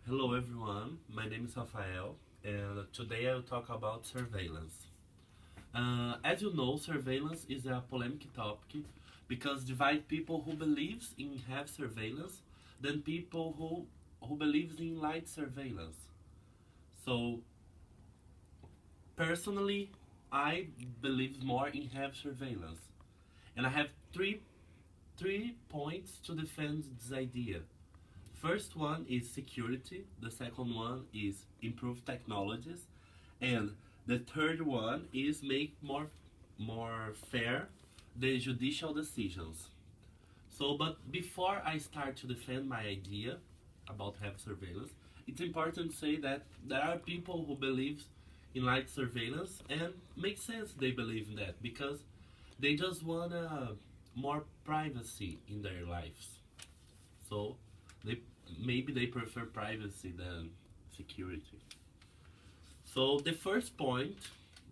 Hello everyone, my name is Rafael and today I will talk about surveillance. As you know, surveillance is a polemic topic because divide people who believes in have surveillance than people who believes in light surveillance. So personally, I believe more in have surveillance, and I have three points to defend this idea. First one is security, the second one is improve technologies, and the third one is make more fair the judicial decisions. So, but before I start to defend my idea about have surveillance, it's important to say that there are people who believe in light surveillance and makes sense they believe in that because they just want more privacy in their lives. So they maybe they prefer privacy than security. So the first point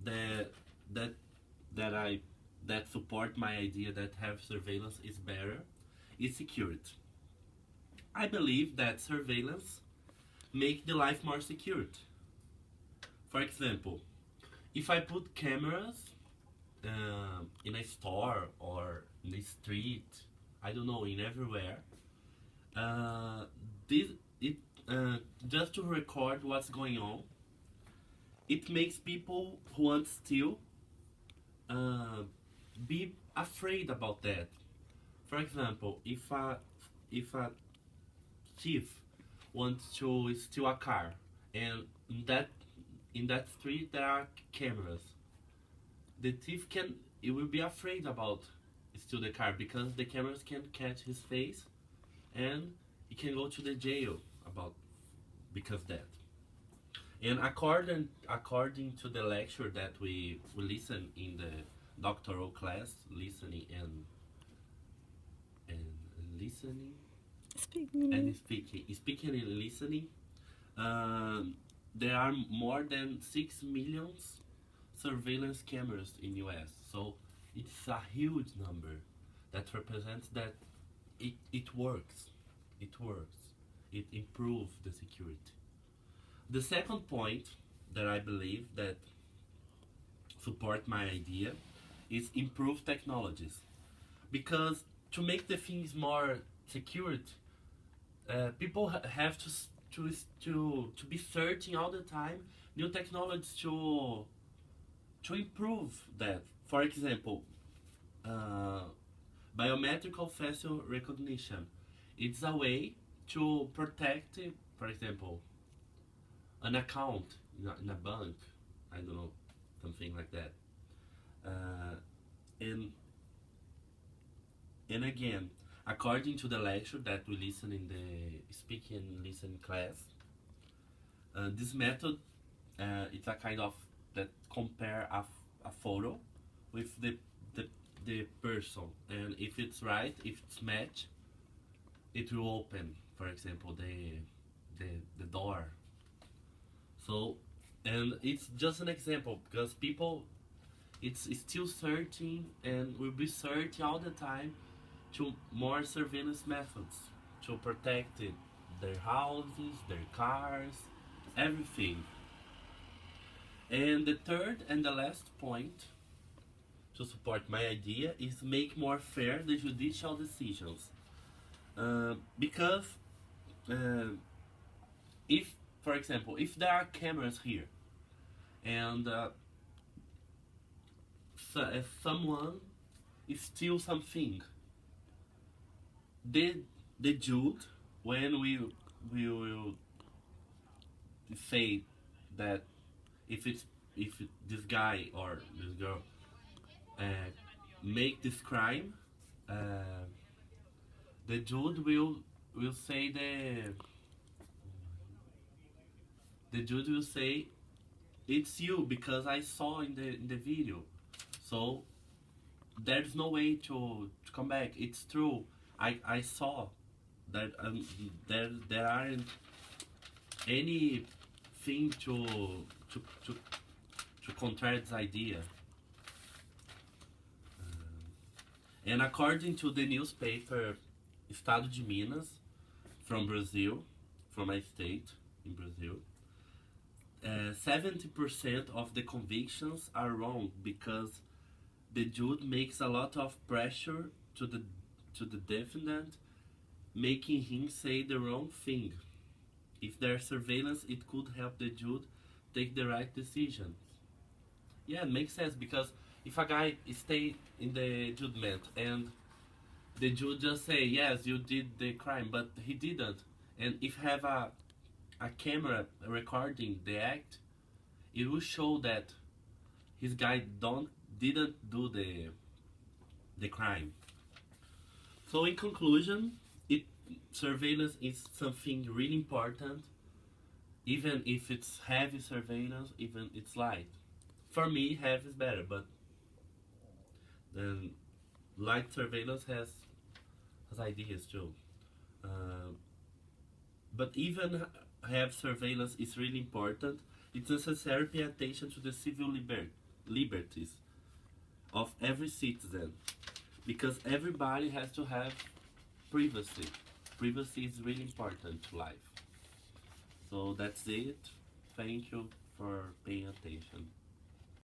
that that that I that support my idea that have surveillance is better is security. I believe that surveillance make the life more secure. For example, if I put cameras in a store or in the street, I don't know, in everywhere, uh, this it just to record what's going on. It makes people who want to steal uh, be afraid about that. For example, if a thief wants to steal a car, and in that street there are cameras, the thief can he will be afraid about steal the car because the cameras can catch his face and he can go to the jail about because that. And according to the lecture that we listen in the doctoral class, listening and listening and Speaking. speaking and listening, there are more than 6 million surveillance cameras in US. So it's a huge number that represents that it works. It works. It improves the security. The second point that I believe that support my idea is improve technologies because to make the things more secured, people have to be searching all the time new technologies to improve that. For example, uh, biometrical facial recognition. It's a way to protect, for example, an account in a bank. I don't know, something like that. Uh, and and again, according to the lecture that we listen in the speak and listen class, this method it's a kind of that compare a photo with the person, and if it's right, if it's match, it will open, for example, the the door. So, and it's just an example because people it's still searching and will be searching all the time to more surveillance methods to protect it, their houses, their cars, everything. And the third and the last point to support my idea is make more fair the judicial decisions. Because uh, if, for example, if there are cameras here and if someone steals something, the the judge, when we will say that if it's if this guy or this girl uh, make this crime, uh, the judge will say the judge will say it's you because I saw in the video. So there's no way to come back. It's true. I saw that there aren't anything to to to contrary this idea. And according to the newspaper Estado de Minas from Brazil, from my state, in Brazil. 70% of the convictions are wrong because the judge makes a lot of pressure to the defendant, making him say the wrong thing. If there's surveillance, it could help the judge take the right decision. Yeah, it makes sense because if a guy stay in the judgment and the judge just say yes, you did the crime, but he didn't, and if have a camera recording the act, it will show that his guy don't didn't do the crime. So in conclusion, it surveillance is something really important, even if it's heavy surveillance, even it's light. For me, heavy is better, but then light surveillance has ideas too. Uh, but even have surveillance is really important. It's necessary to pay attention to the civil liberties of every citizen because everybody has to have privacy. Privacy is really important to life. So that's it. Thank you for paying attention.